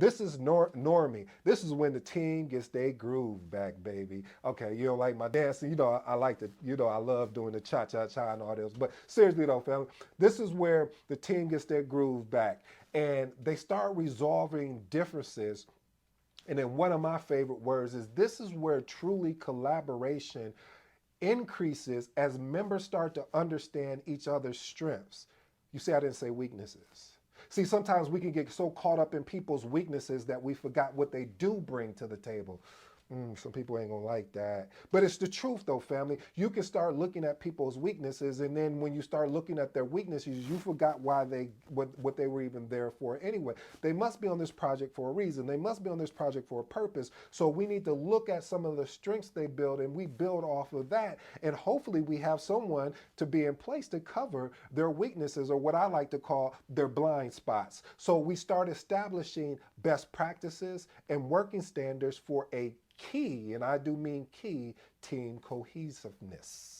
This is normie. This is when the team gets their groove back, baby. Okay, you don't like my dancing. You know, I like to, you know, I love doing the cha-cha-cha and all this. But seriously though, family, this is where the team gets their groove back. And they start resolving differences. And then one of my favorite words is this is where truly collaboration increases as members start to understand each other's strengths. You see, I didn't say weaknesses. See, sometimes we can get so caught up in people's weaknesses that we forgot what they do bring to the table. Some people ain't gonna like that. But it's the truth though, family. You can start looking at people's weaknesses, and then when you start looking at their weaknesses, you forgot why what they were even there for anyway. They must be on this project for a reason. They must be on this project for a purpose. So we need to look at some of the strengths they build and we build off of that. And hopefully we have someone to be in place to cover their weaknesses, or what I like to call their blind spots. So we start establishing best practices and working standards for a key, and I do mean key, team cohesiveness.